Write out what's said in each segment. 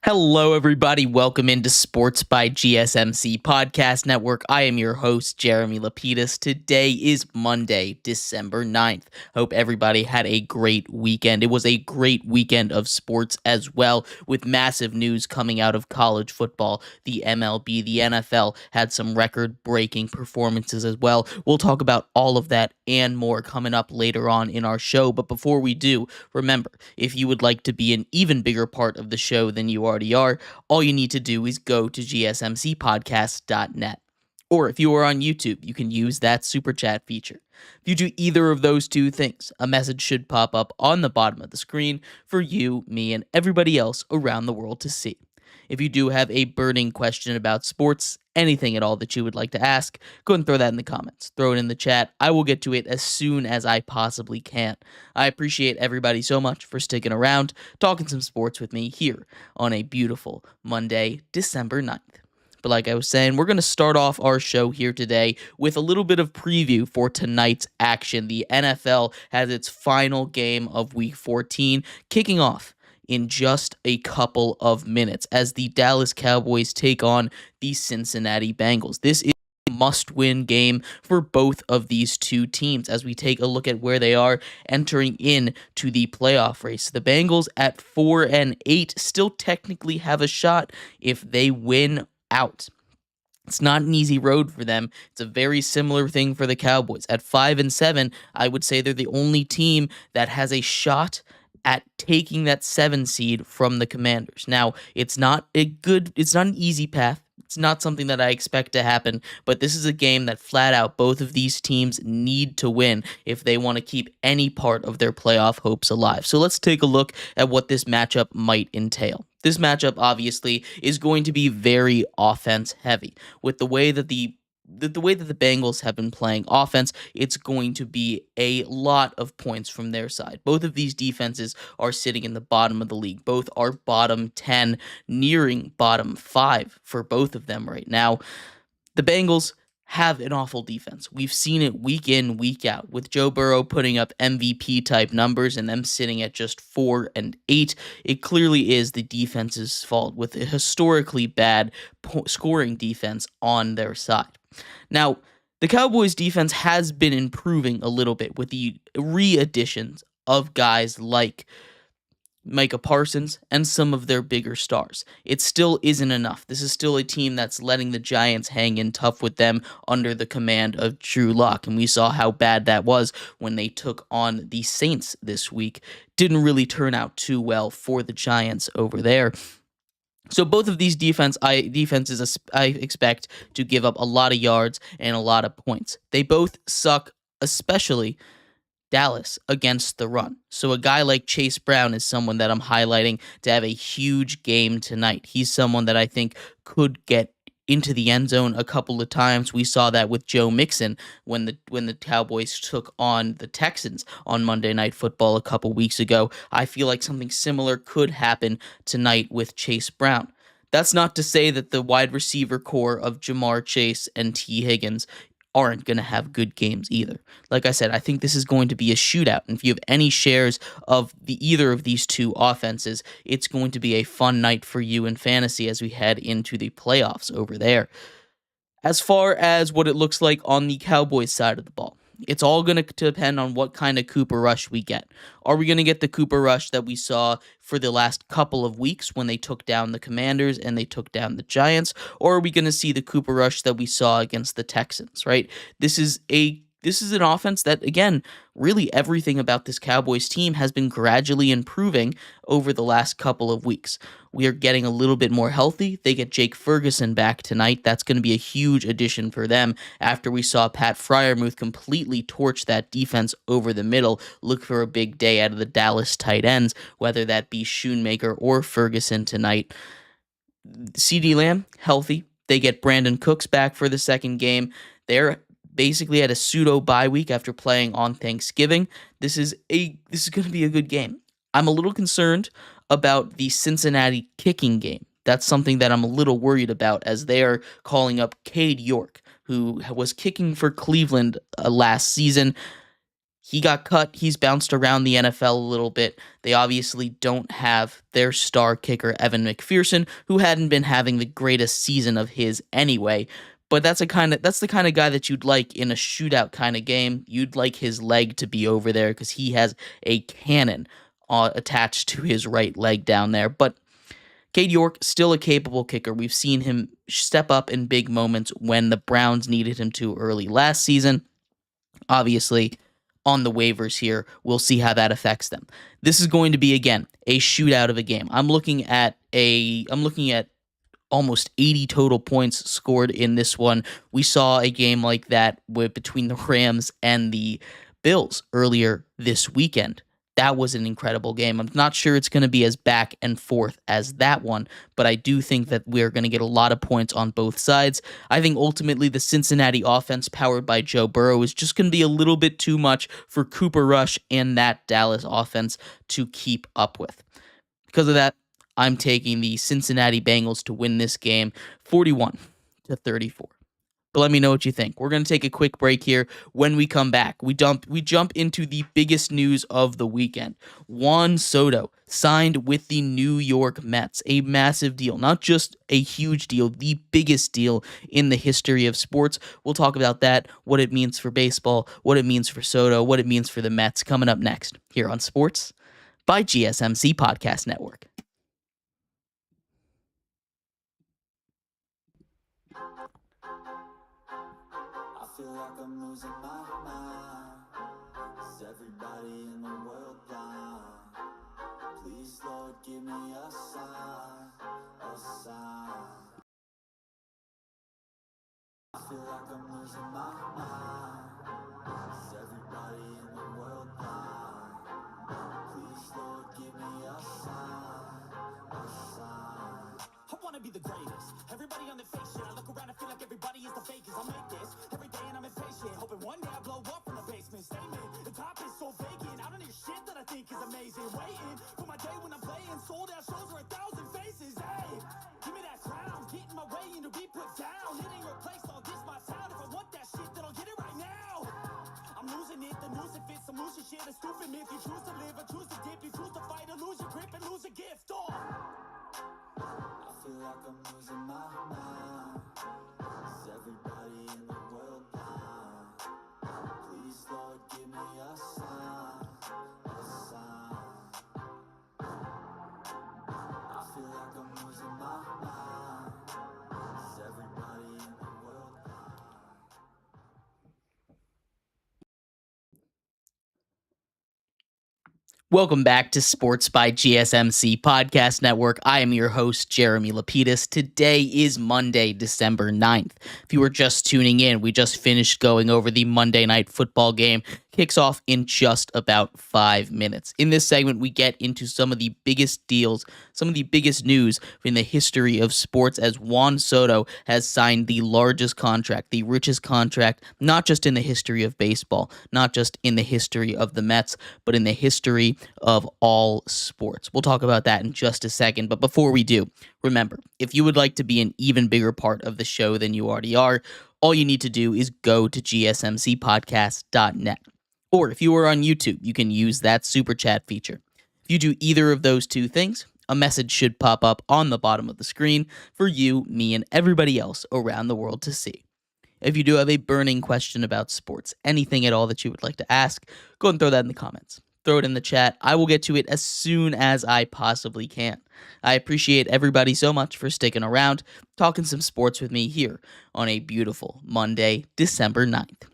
Hello, everybody. Welcome into Sports by GSMC Podcast Network. I am your host, Jeremy Lapidus. Today is Monday, December 9th. Hope everybody had a great weekend. It was a great weekend of sports as well, with massive news coming out of college football. The MLB, the NFL had some record-breaking performances as well. We'll talk about all of that and more coming up later on in our show. But before we do, remember, if you would like to be an even bigger part of the show than you already are, all you need to do is go to gsmcpodcast.net. Or if you are on YouTube, you can use that super chat feature. If you do either of those two things, a message should pop up on the bottom of the screen for you, me, and everybody else around the world to see. If you do have a burning question about sports, anything at all that you would like to ask, go ahead and throw that in the comments. Throw it in the chat. I will get to it as soon as I possibly can. I appreciate everybody so much for sticking around, talking some sports with me here on a beautiful Monday, December 9th. But like I was saying, we're going to start off our show here today with a little bit of preview for tonight's action. The NFL has its final game of Week 14 kicking off in just a couple of minutes as the Dallas Cowboys take on the Cincinnati Bengals. This is a must-win game for both of these two teams as we take a look at where they are entering into the playoff race. The Bengals at 4-8 still technically have a shot if they win out. It's not an easy road for them. It's a very similar thing for the Cowboys. At 5-7, I would say they're the only team that has a shot at taking that 7 seed from the Commanders. Now, it's not an easy path. It's not something that I expect to happen, but this is a game that flat out both of these teams need to win if they want to keep any part of their playoff hopes alive. So let's take a look at what this matchup might entail. This matchup obviously is going to be very offense heavy. With the way that the Bengals have been playing offense, it's going to be a lot of points from their side. Both of these defenses are sitting in the bottom of the league. Both are bottom 10, nearing bottom 5 for both of them right now. The Bengals have an awful defense. We've seen it week in, week out, with Joe Burrow putting up MVP-type numbers and them sitting at just 4-8. It clearly is the defense's fault with a historically bad scoring defense on their side. Now, the Cowboys' defense has been improving a little bit with the re-additions of guys like Micah Parsons and some of their bigger stars. It still isn't enough. This is still a team that's letting the Giants hang in tough with them under the command of Drew Lock, and we saw how bad that was when they took on the Saints this week. Didn't really turn out too well for the Giants over there. So both of these defenses I expect to give up a lot of yards and a lot of points. They both suck, especially Dallas, against the run. So a guy like Chase Brown is someone that I'm highlighting to have a huge game tonight. He's someone that I think could get into the end zone a couple of times. We saw that with Joe Mixon when the Cowboys took on the Texans on Monday Night Football a couple weeks ago. I feel like something similar could happen tonight with Chase Brown. That's not to say that the wide receiver core of Jamar Chase and T. Higgins aren't going to have good games either. Like I said, I think this is going to be a shootout. And if you have any shares of either of these two offenses, it's going to be a fun night for you in fantasy as we head into the playoffs over there. As far as what it looks like on the Cowboys side of the ball, it's all going to depend on what kind of Cooper Rush we get. Are we going to get the Cooper Rush that we saw for the last couple of weeks when they took down the Commanders and they took down the Giants? Or are we going to see the Cooper Rush that we saw against the Texans, right? This is an offense that, again, really everything about this Cowboys team has been gradually improving over the last couple of weeks. We are getting a little bit more healthy. They get Jake Ferguson back tonight. That's going to be a huge addition for them after we saw Pat Freiermuth completely torch that defense over the middle. Look for a big day out of the Dallas tight ends, whether that be Schoonmaker or Ferguson tonight. CeeDee Lamb, healthy. They get Brandon Cooks back for the second game. They're basically at a pseudo bye week after playing on Thanksgiving. This is going to be a good game. I'm a little concerned about the Cincinnati kicking game. That's something that I'm a little worried about as they are calling up Cade York, who was kicking for Cleveland last season. He got cut. He's bounced around the NFL a little bit. They obviously don't have their star kicker, Evan McPherson, who hadn't been having the greatest season of his anyway. But that's the kind of guy that you'd like in a shootout kind of game. You'd like his leg to be over there because he has a cannon attached to his right leg down there. But Cade York, still a capable kicker. We've seen him step up in big moments when the Browns needed him to early last season. Obviously, on the waivers here, we'll see how that affects them. This is going to be, again, a shootout of a game. I'm looking at almost 80 total points scored in this one. We saw a game like that between the Rams and the Bills earlier this weekend. That was an incredible game. I'm not sure it's going to be as back and forth as that one, but I do think that we're going to get a lot of points on both sides. I think ultimately the Cincinnati offense powered by Joe Burrow is just going to be a little bit too much for Cooper Rush and that Dallas offense to keep up with. Because of that, I'm taking the Cincinnati Bengals to win this game 41-34. But let me know what you think. We're going to take a quick break here. When we come back, we jump into the biggest news of the weekend. Juan Soto signed with the New York Mets. A massive deal. Not just a huge deal, the biggest deal in the history of sports. We'll talk about that, what it means for baseball, what it means for Soto, what it means for the Mets, coming up next here on Sports by GSMC Podcast Network. Feel like I'm losing my mind. Is everybody in the world blind? Please, Lord, give me a sign, a sign. I feel like I'm losing my mind. Is everybody in the world blind? Please, Lord, give me a sign, a sign. I wanna be the greatest. Everybody on the fake shit. I look around and feel like everybody is the fakest. I'll make this every day and I'm impatient. Hoping one day I blow up from the basement. Statement, the top is so vacant. I don't hear shit that I think is amazing. Waiting for my day when I'm playing. Sold out shows for 1,000 faces. Hey, give me that crown. Get in my way and to be put down. It ain't replaced all this my sound. If I want that shit, then I'll get it right now. I'm losing it, the noose it fits. I'm losing shit, a stupid myth. You choose to live or choose to dip. You choose to fight or lose your grip and lose a gift. I feel like I'm losing my mind. Is everybody in the world blind? Please, Lord, give me a sign, a sign. I feel like I'm losing my mind. Is everybody in the world blind? Welcome back to Sports by GSMC Podcast Network. I am your host, Jeremy Lapidus. Today is Monday, December 9th. If you were just tuning in, we just finished going over the Monday Night Football game. Kicks off in just about 5 minutes. In this segment, we get into some of the biggest deals, some of the biggest news in the history of sports, as Juan Soto has signed the largest contract, the richest contract, not just in the history of baseball, not just in the history of the Mets, but in the history of all sports. We'll talk about that in just a second, but before we do, remember, if you would like to be an even bigger part of the show than you already are, all you need to do is go to gsmcpodcast.net. Or if you are on YouTube, you can use that super chat feature. If you do either of those two things, a message should pop up on the bottom of the screen for you, me, and everybody else around the world to see. If you do have a burning question about sports, anything at all that you would like to ask, go and throw that in the comments. Throw it in the chat. I will get to it as soon as I possibly can. I appreciate everybody so much for sticking around, talking some sports with me here on a beautiful Monday, December 9th.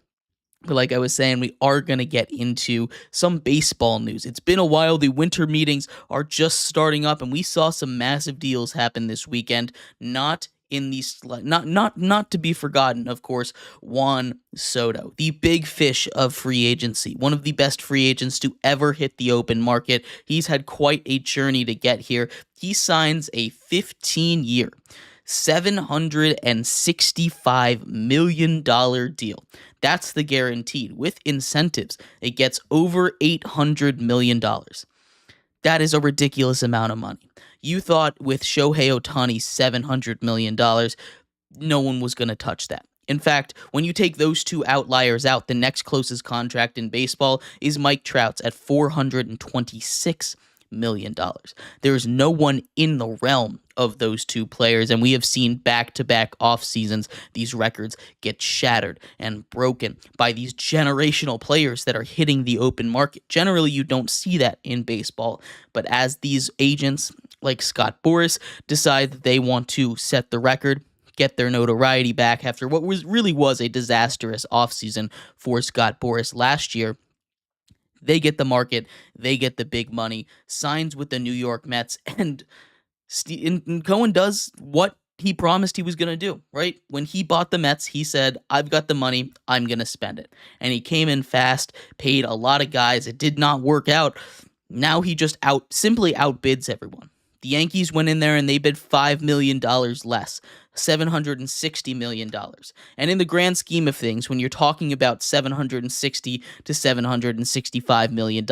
But like I was saying, we are going to get into some baseball news. It's been a while. The winter meetings are just starting up, and we saw some massive deals happen this weekend. Not to be forgotten, of course, Juan Soto, the big fish of free agency, one of the best free agents to ever hit the open market. He's had quite a journey to get here. He signs a 15-year, $765 million deal. That's the guaranteed. With incentives, it gets over $800 million. That is a ridiculous amount of money. You thought with Shohei Ohtani's $700 million, no one was going to touch that. In fact, when you take those two outliers out, the next closest contract in baseball is Mike Trout's at $426 million. There is no one in the realm of those two players, and we have seen back-to-back off seasons these records get shattered and broken by these generational players that are hitting the open market. Generally, you don't see that in baseball, but as these agents like Scott Boras decide that they want to set the record, get their notoriety back after what was a disastrous offseason for Scott Boras last year, they get the market, they get the big money, signs with the New York Mets, and Cohen does what he promised he was going to do, right? When he bought the Mets, he said, I've got the money, I'm going to spend it. And he came in fast, paid a lot of guys. It did not work out. Now he just simply outbids everyone. The Yankees went in there and they bid $5 million less, $760 million. And in the grand scheme of things, when you're talking about $760 to $765 million,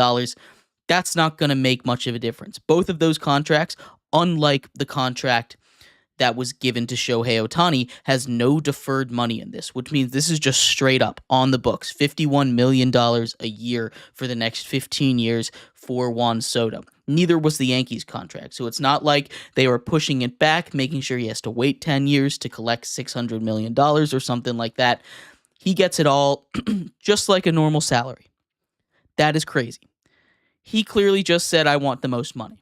that's not going to make much of a difference. Both of those contracts, unlike the contract that was given to Shohei Ohtani, has no deferred money in this, which means this is just straight up on the books, $51 million a year for the next 15 years for Juan Soto. Neither was the Yankees contract, so it's not like they were pushing it back, making sure he has to wait 10 years to collect $600 million or something like that. He gets it all just like a normal salary. That is crazy. He clearly just said, I want the most money.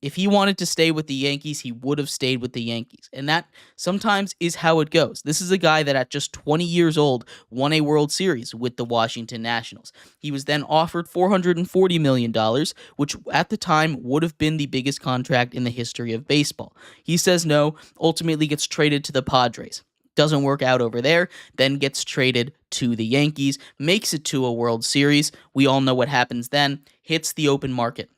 If he wanted to stay with the Yankees, he would have stayed with the Yankees. And that sometimes is how it goes. This is a guy that at just 20 years old won a World Series with the Washington Nationals. He was then offered $440 million, which at the time would have been the biggest contract in the history of baseball. He says no, ultimately gets traded to the Padres. Doesn't work out over there, then gets traded to the Yankees, makes it to a World Series. We all know what happens then, hits the open market.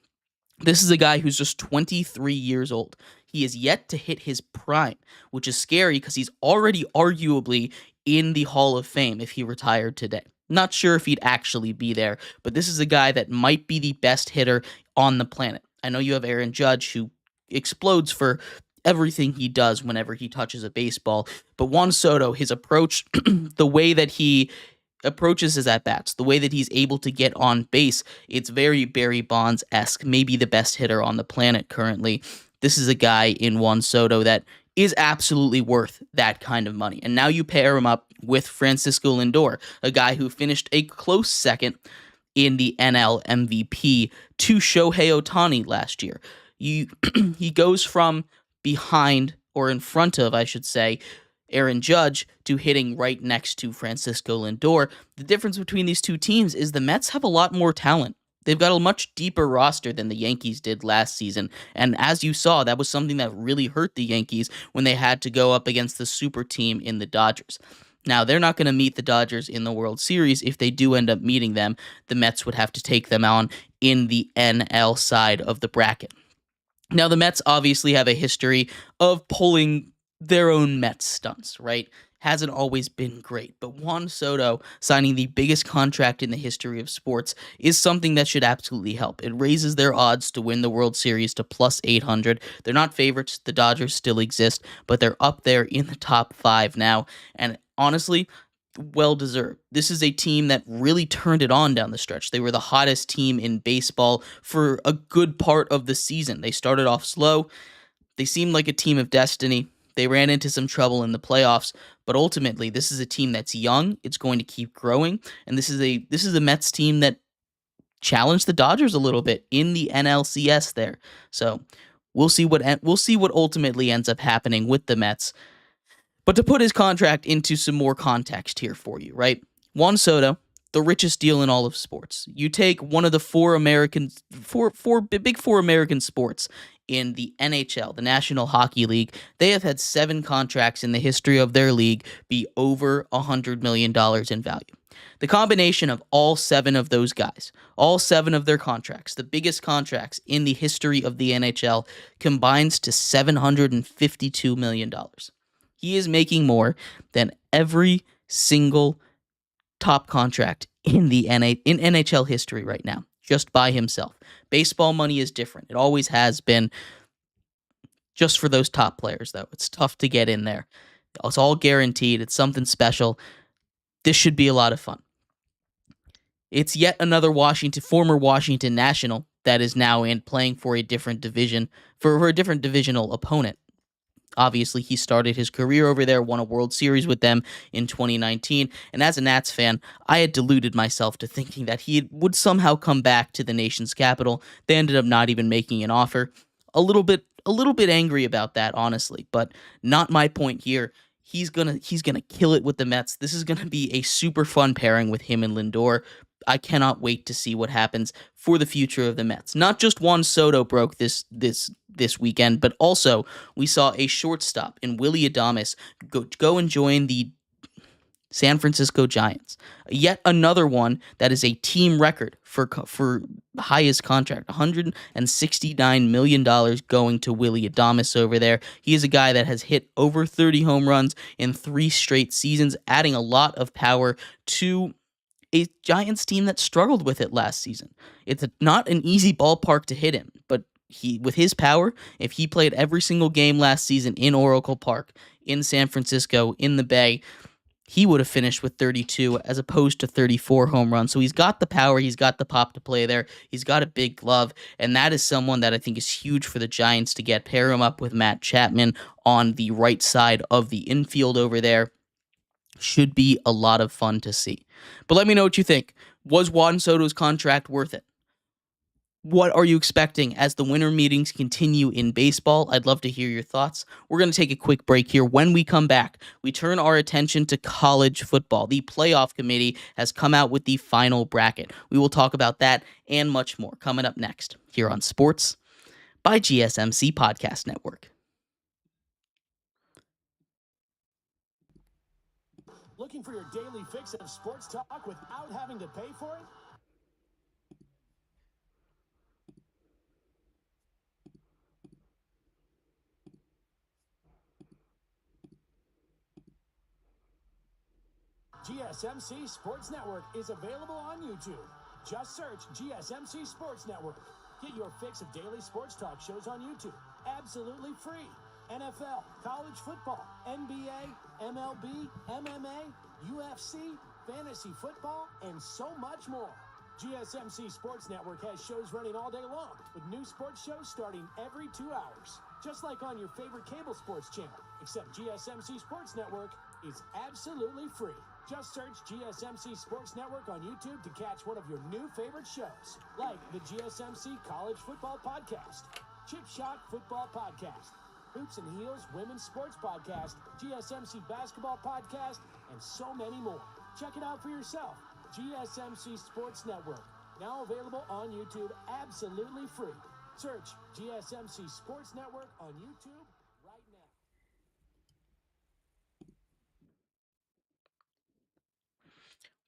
This is a guy who's just 23 years old. He is yet to hit his prime, which is scary because he's already arguably in the Hall of Fame if he retired today. Not sure if he'd actually be there, but this is a guy that might be the best hitter on the planet. I know you have Aaron Judge, who explodes for everything he does whenever he touches a baseball, but Juan Soto, his approach, the way that he approaches his at-bats, the way that he's able to get on base, it's very Barry Bonds-esque, maybe the best hitter on the planet currently. This is a guy in Juan Soto that is absolutely worth that kind of money. And now you pair him up with Francisco Lindor, a guy who finished a close second in the NL MVP to Shohei Ohtani last year. He goes from behind, or in front of, I should say, Aaron Judge to hitting right next to Francisco Lindor. The difference between these two teams is the Mets have a lot more talent. They've got a much deeper roster than the Yankees did last season. And as you saw, that was something that really hurt the Yankees when they had to go up against the super team in the Dodgers. Now, they're not going to meet the Dodgers in the World Series. If they do end up meeting them, the Mets would have to take them on in the NL side of the bracket. Now, the Mets obviously have a history of pulling their own Mets stunts, right? Hasn't always been great, but Juan Soto signing the biggest contract in the history of sports is something that should absolutely help. It raises their odds to win the World Series to plus 800. They're not favorites. The Dodgers still exist, but they're up there in the top 5 now, and honestly, well-deserved. This is a team that really turned it on down the stretch. They were the hottest team in baseball for a good part of the season. They started off slow. They seemed like a team of destiny. They ran into some trouble in the playoffs, but ultimately, this is a team that's young. It's going to keep growing, and this is a Mets team that challenged the Dodgers a little bit in the NLCS there. So we'll see what ultimately ends up happening with the Mets. But to put his contract into some more context here for you, right? Juan Soto, the richest deal in all of sports. You take one of the big four American sports in the NHL, the National Hockey League. They have had 7 contracts in the history of their league be over $100 million in value. The combination of all 7 of those guys, all 7 of their contracts, the biggest contracts in the history of the NHL, combines to $752 million. He is making more than every single top contract in NHL history right now, just by himself. Baseball money is different. It always has been. Just for those top players, though. It's tough to get in there. It's all guaranteed. It's something special. This should be a lot of fun. It's yet another former Washington National that is now in playing for a different division, for a different divisional opponent. Obviously, he started his career over there, won a World Series with them in 2019. And as a Nats fan, I had deluded myself to thinking that he would somehow come back to the nation's capital. They ended up not even making an offer. A little bit angry about that, honestly, but not my point here. He's gonna kill it with the Mets. This is gonna be a super fun pairing with him and Lindor. I cannot wait to see what happens for the future of the Mets. Not just Juan Soto broke this weekend, but also we saw a shortstop in Willy Adames go and join the San Francisco Giants. Yet another one that is a team record for highest contract, $169 million going to Willy Adames over there. He is a guy that has hit over 30 home runs in 3 straight seasons, adding a lot of power to a Giants team that struggled with it last season. It's not an easy ballpark to hit him, but with his power, if he played every single game last season in Oracle Park, in San Francisco, in the Bay, he would have finished with 32 as opposed to 34 home runs. So he's got the power, he's got the pop to play there, he's got a big glove, and that is someone that I think is huge for the Giants to get. Pair him up with Matt Chapman on the right side of the infield over there. Should be a lot of fun to see. But let me know what you think. Was Juan Soto's contract worth it? What are you expecting as the winter meetings continue in baseball? I'd love to hear your thoughts. We're going to take a quick break here. When we come back, we turn our attention to college football. The playoff committee has come out with the final bracket. We will talk about that and much more coming up next here on Sports by GSMC Podcast Network. Looking for your daily fix of sports talk without having to pay for it? GSMC Sports Network is available on YouTube. Just search GSMC Sports Network. Get your fix of daily sports talk shows on YouTube. Absolutely free. NFL, college football, NBA, MLB, MMA, UFC, fantasy football, and so much more. GSMC Sports Network has shows running all day long, with new sports shows starting every 2 hours. Just like on your favorite cable sports channel, except GSMC Sports Network is absolutely free. Just search GSMC Sports Network on YouTube to catch one of your new favorite shows, like the GSMC College Football Podcast, Chip Shot Football Podcast, Hoops and Heels Women's Sports Podcast, GSMC Basketball Podcast, and so many more. Check it out for yourself. GSMC Sports Network, now available on YouTube absolutely free. Search GSMC Sports Network on YouTube right now.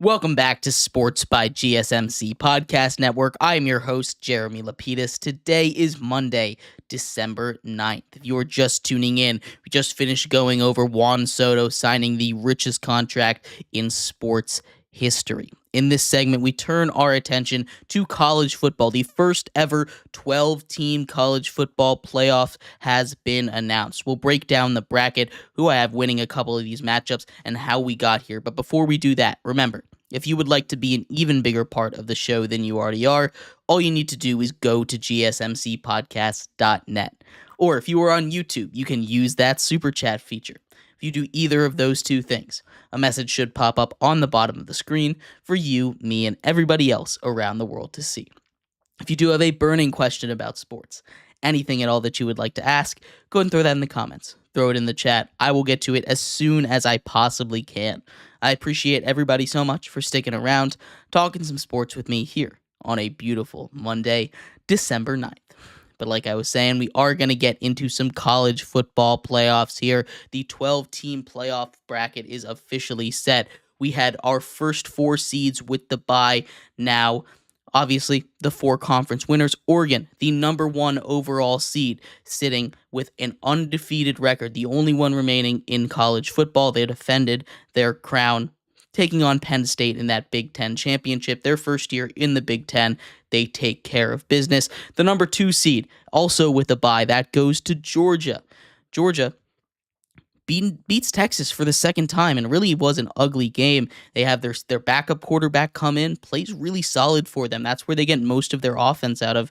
Welcome back to Sports by GSMC Podcast Network. I am your host, Jeremy Lapidus. Today is Monday, December 9th. If you're just tuning in, we just finished going over Juan Soto signing the richest contract in sports history. In this segment, we turn our attention to college football. The first ever 12-team college football playoff has been announced. We'll break down the bracket, who I have winning a couple of these matchups, and how we got here. But before we do that, remember, if you would like to be an even bigger part of the show than you already are, all you need to do is go to gsmcpodcast.net. Or if you are on YouTube, you can use that super chat feature. If you do either of those two things, a message should pop up on the bottom of the screen for you, me, and everybody else around the world to see. If you do have a burning question about sports, anything at all that you would like to ask, go ahead and throw that in the comments. Throw it in the chat. I will get to it as soon as I possibly can. I appreciate everybody so much for sticking around, talking some sports with me here on a beautiful Monday, December 9th. But like I was saying, we are going to get into some college football playoffs here. The 12-team playoff bracket is officially set. We had our first 4 seeds with the bye. Now, obviously, the 4 conference winners. Oregon, the number 1 overall seed, sitting with an undefeated record, the only one remaining in college football. They defended their crown, taking on Penn State in that Big Ten championship. Their first year in the Big Ten, they take care of business. The number 2 seed, also with a bye, that goes to Georgia. Georgia beats Texas for the second time, and really was an ugly game. They have their backup quarterback come in, plays really solid for them. That's where they get most of their offense out of.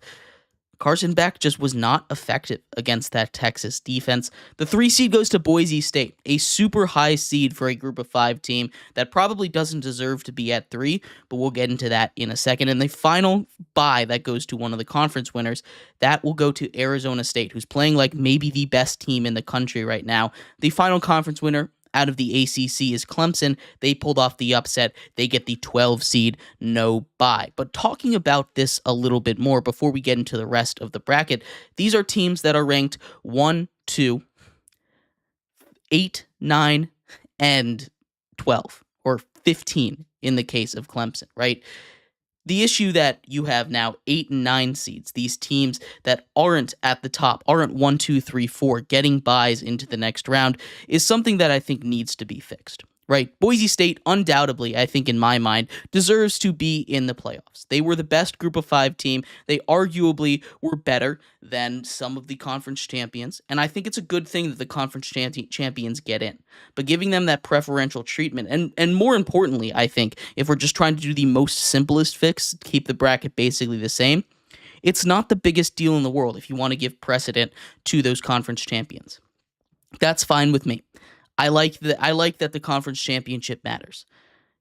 Carson Beck just was not effective against that Texas defense. The 3 seed goes to Boise State, a super high seed for a group of 5 team that probably doesn't deserve to be at 3, but we'll get into that in a second. And the final bye that goes to one of the conference winners, that will go to Arizona State, who's playing like maybe the best team in the country right now. The final conference winner out of the ACC is Clemson. They pulled off the upset. They get the 12 seed, no bye. But talking about this a little bit more before we get into the rest of the bracket, these are teams that are ranked 1, 2, 8, 9, and 12, or 15 in the case of Clemson, right? The issue that you have now 8 and 9 seeds, these teams that aren't at the top, aren't 1, 2, 3, 4, getting buys into the next round, is something that I think needs to be fixed, right? Boise State, undoubtedly, I think in my mind, deserves to be in the playoffs. They were the best group of 5 team. They arguably were better than some of the conference champions, and I think it's a good thing that the conference champions get in. But giving them that preferential treatment, and more importantly, I think, if we're just trying to do the most simplest fix, keep the bracket basically the same, it's not the biggest deal in the world if you want to give precedent to those conference champions. That's fine with me. I like that the conference championship matters.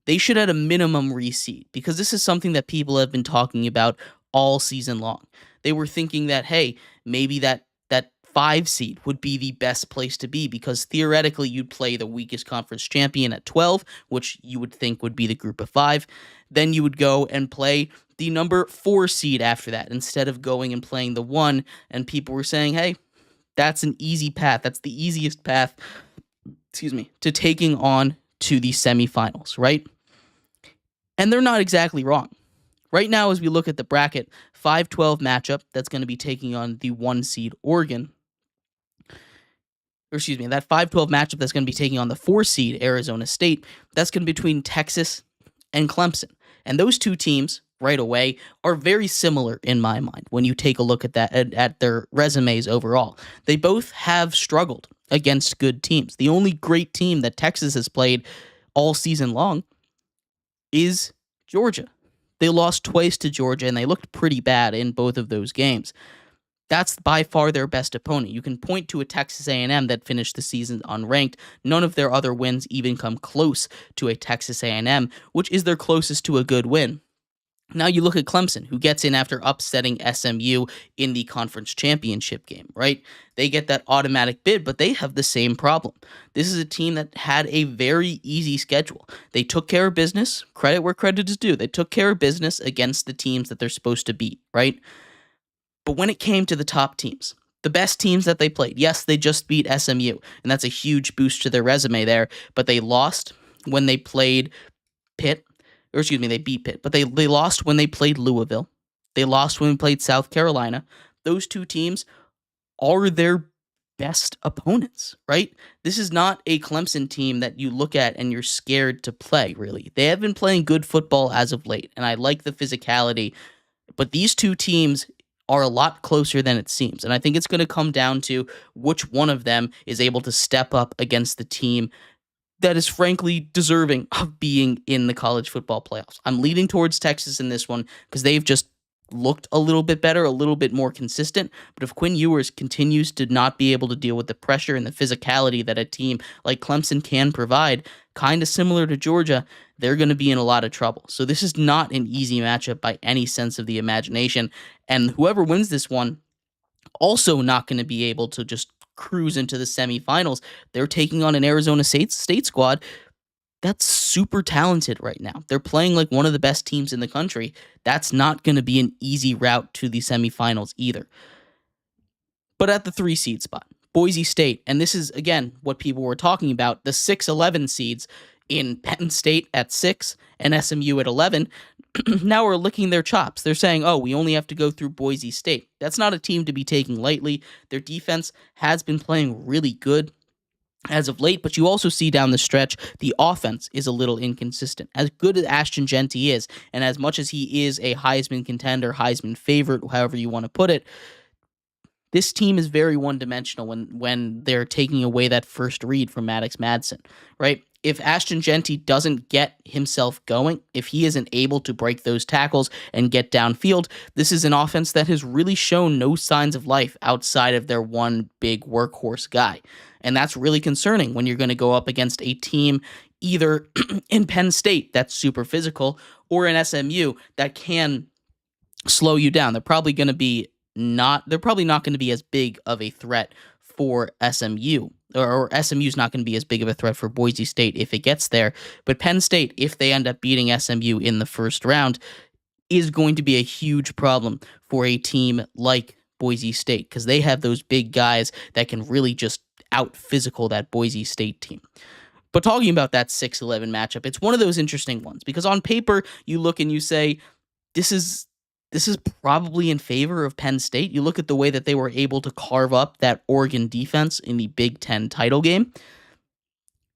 They should at a minimum reseed, because this is something that people have been talking about all season long. They were thinking that, hey, maybe that 5 seed would be the best place to be, because theoretically you'd play the weakest conference champion at 12, which you would think would be the group of 5. Then you would go and play the number 4 seed after that, instead of going and playing the 1. And people were saying, hey, that's an easy path. That's the easiest path, to taking on to the semifinals, right? And they're not exactly wrong. Right now, as we look at the bracket, 5-12 matchup that's going to be taking on the 1 seed Oregon. That 5-12 matchup that's going to be taking on the 4 seed Arizona State, that's going to be between Texas and Clemson. And those two teams, right away, are very similar in my mind when you take a look at that, at their resumes overall. They both have struggled against good teams. The only great team that Texas has played all season long is Georgia. They lost twice to Georgia, and they looked pretty bad in both of those games. That's by far their best opponent. You can point to a Texas A&M that finished the season unranked. None of their other wins even come close to a Texas A&M, which is their closest to a good win. Now you look at Clemson, who gets in after upsetting SMU in the conference championship game, right? They get that automatic bid, but they have the same problem. This is a team that had a very easy schedule. They took care of business, credit where credit is due. They took care of business against the teams that they're supposed to beat, right? But when it came to the top teams, the best teams that they played, yes, they just beat SMU, and that's a huge boost to their resume there, but they lost when they played Pitt. They beat Pitt, but they lost when they played Louisville. They lost when we played South Carolina. Those two teams are their best opponents, right? This is not a Clemson team that you look at and you're scared to play, really. They have been playing good football as of late, and I like the physicality, but these two teams are a lot closer than it seems, and I think it's going to come down to which one of them is able to step up against the team that is frankly deserving of being in the college football playoffs. I'm leaning towards Texas in this one because they've just looked a little bit better, a little bit more consistent. But if Quinn Ewers continues to not be able to deal with the pressure and the physicality that a team like Clemson can provide, kind of similar to Georgia, they're going to be in a lot of trouble. So this is not an easy matchup by any sense of the imagination. And whoever wins this one, also not going to be able to just cruise into the semifinals. They're taking on an Arizona State squad that's super talented right now. They're playing like one of the best teams in the country. That's not going to be an easy route to the semifinals either. But at the 3 seed spot, Boise State, and this is, again, what people were talking about, the 6-11 seeds in Penn State at 6 and SMU at 11, now are licking their chops. They're saying, oh, we only have to go through Boise State. That's not a team to be taking lightly. Their defense has been playing really good as of late, but you also see down the stretch, the offense is a little inconsistent. As good as Ashton Jeanty is, and as much as he is a Heisman contender, Heisman favorite, however you want to put it, This team is very one-dimensional when they're taking away that first read from Maddox Madsen, right? If Ashton Genty doesn't get himself going, if he isn't able to break those tackles and get downfield, this is an offense that has really shown no signs of life outside of their one big workhorse guy. And that's really concerning when you're going to go up against a team either in Penn State that's super physical or in SMU that can slow you down. They're probably not going to be as big of a threat for SMU, or SMU's not going to be as big of a threat for Boise State if it gets there. But Penn State, if they end up beating SMU in the first round, is going to be a huge problem for a team like Boise State because they have those big guys that can really just out physical that Boise State team. But talking about that 6-11 matchup, it's one of those interesting ones because on paper you look and you say this is probably in favor of Penn State. You look at the way that they were able to carve up that Oregon defense in the Big Ten title game.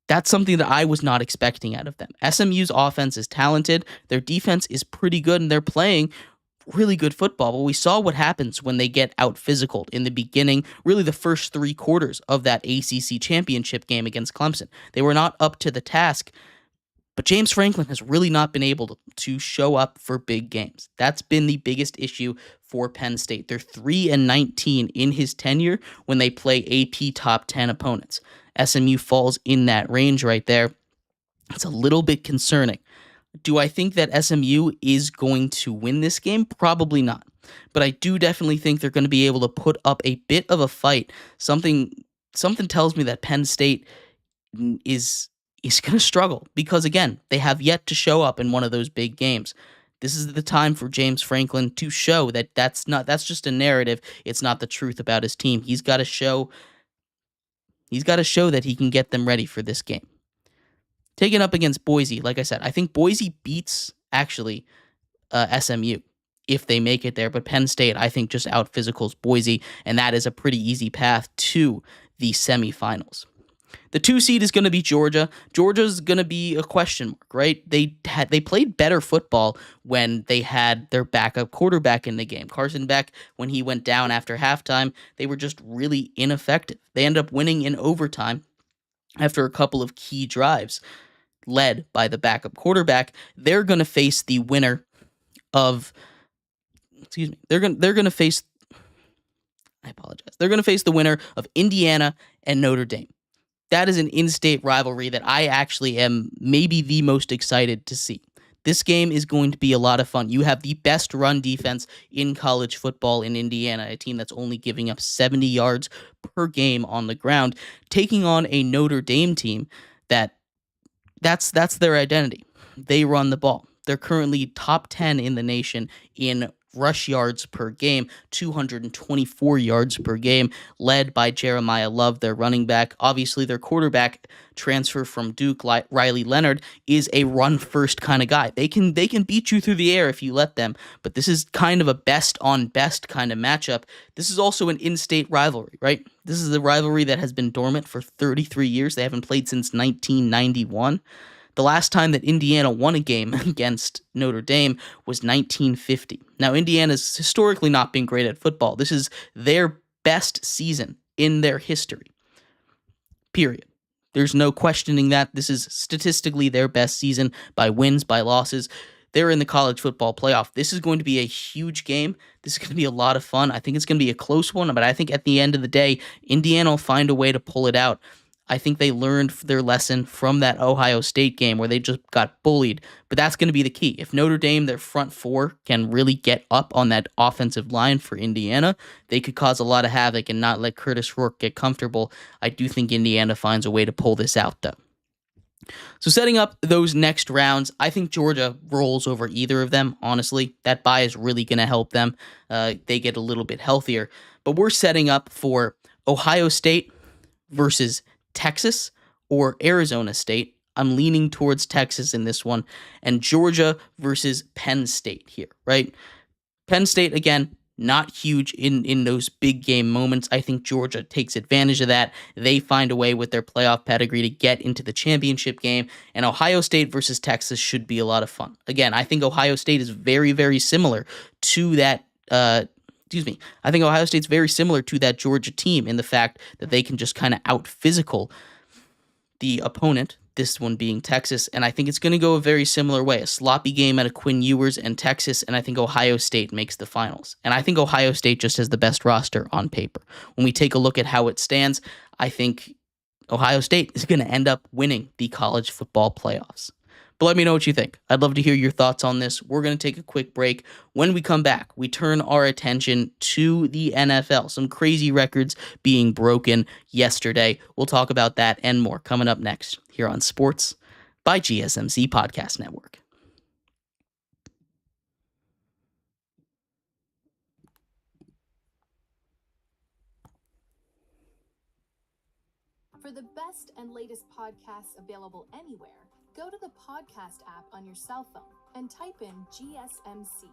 That's something that I was not expecting out of them. SMU's offense is talented. Their defense is pretty good, and they're playing really good football. But we saw what happens when they get out physical in the beginning, really the first 3 quarters of that ACC championship game against Clemson. They were not up to the task. But James Franklin has really not been able to show up for big games. That's been the biggest issue for Penn State. They're 3-19 in his tenure when they play AP top 10 opponents. SMU falls in that range right there. It's a little bit concerning. Do I think that SMU is going to win this game? Probably not. But I do definitely think they're going to be able to put up a bit of a fight. Something tells me that Penn State is going to struggle because, again, they have yet to show up in one of those big games. This is the time for James Franklin to show that that's just a narrative. It's not the truth about his team. He's got to show that he can get them ready for this game. Taking up against Boise, like I said, I think Boise beats, actually, SMU if they make it there. But Penn State, I think, just out-physicals Boise, and that is a pretty easy path to the semifinals. The 2 seed is going to be Georgia. Georgia's going to be a question mark, right? They played better football when they had their backup quarterback in the game. Carson Beck, when he went down after halftime, they were just really ineffective. They ended up winning in overtime after a couple of key drives led by the backup quarterback. They're going to face the winner of they're going to face the winner of Indiana and Notre Dame. That is an in-state rivalry that I actually am maybe the most excited to see. This game is going to be a lot of fun. You have the best run defense in college football in Indiana, a team that's only giving up 70 yards per game on the ground, taking on a Notre Dame team that's their identity. They run the ball. They're currently top 10 in the nation in rush yards per game, 224 yards per game, led by Jeremiah Love, their running back. Obviously, their quarterback transfer from Duke, Riley Leonard, is a run-first kind of guy. They can beat you through the air if you let them, but this is kind of a best-on-best kind of matchup. This is also an in-state rivalry, right? This is a rivalry that has been dormant for 33 years. They haven't played since 1991. The last time that Indiana won a game against Notre Dame was 1950. Now, Indiana's historically not been great at football. This is their best season in their history. Period. There's no questioning that. This is statistically their best season by wins, by losses. They're in the college football playoff. This is going to be a huge game. This is going to be a lot of fun. I think it's going to be a close one, but I think at the end of the day, Indiana will find a way to pull it out. I think they learned their lesson from that Ohio State game where they just got bullied. But that's going to be the key. If Notre Dame, their front four, can really get up on that offensive line for Indiana, they could cause a lot of havoc and not let Curtis Rourke get comfortable. I do think Indiana finds a way to pull this out, though. So setting up those next rounds, I think Georgia rolls over either of them, honestly. That bye is really going to help them. They get a little bit healthier. But we're setting up for Ohio State versus Texas or Arizona State. I'm leaning towards Texas in this one. And Georgia versus Penn State here, right? Penn State, again, not huge in those big game moments. I think Georgia takes advantage of that. They find a way with their playoff pedigree to get into the championship game. And Ohio State versus Texas should be a lot of fun. Again, I think Ohio State is very, very similar to that I think Ohio State's very similar to that Georgia team in the fact that they can just kind of out physical the opponent, this one being Texas, and I think it's going to go a very similar way. A sloppy game out of Quinn Ewers and Texas, and I think Ohio State makes the finals. And I think Ohio State just has the best roster on paper. When we take a look at how it stands, I think Ohio State is going to end up winning the college football playoffs. But let me know what you think. I'd love to hear your thoughts on this. We're going to take a quick break. When we come back, we turn our attention to the NFL. Some crazy records being broken yesterday. We'll talk about that and more coming up next here on Sports by GSMC Podcast Network. For the best and latest podcasts available anywhere, go to the podcast app on your cell phone and type in GSMC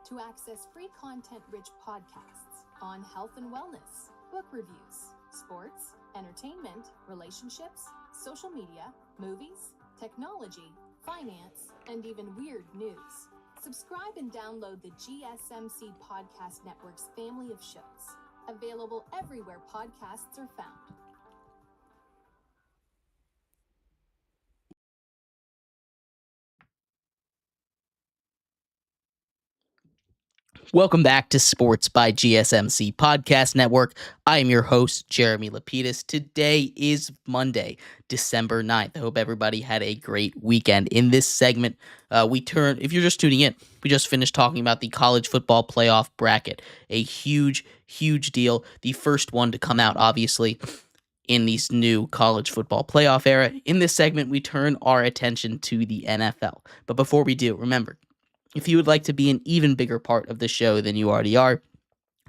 to access free content-rich podcasts on health and wellness, book reviews, sports, entertainment, relationships, social media, movies, technology, finance, and even weird news. Subscribe and download the GSMC Podcast Network's family of shows, available everywhere podcasts are found. Welcome back to Sports by GSMC Podcast Network. I am your host, Jeremy Lapidus. Today is Monday, December 9th. I hope everybody had a great weekend. In this segment, if you're just tuning in, we just finished talking about the college football playoff bracket. A huge, huge deal. The first one to come out, obviously, in this new college football playoff era. In this segment, we turn our attention to the NFL. But before we do, remember, if you would like to be an even bigger part of the show than you already are,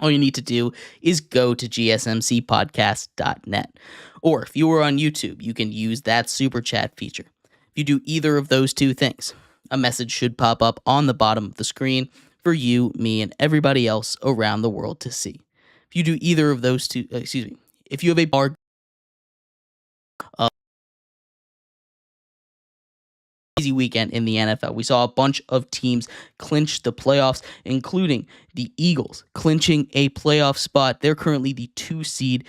all you need to do is go to gsmcpodcast.net. Or if you are on YouTube, you can use that super chat feature. If you do either of those two things, a message should pop up on the bottom of the screen for you, me, and everybody else around the world to see. If you do either of those two, if you have a bar crazy weekend in the NFL. We saw a bunch of teams clinch the playoffs, including the Eagles clinching a playoff spot. They're currently the 2 seed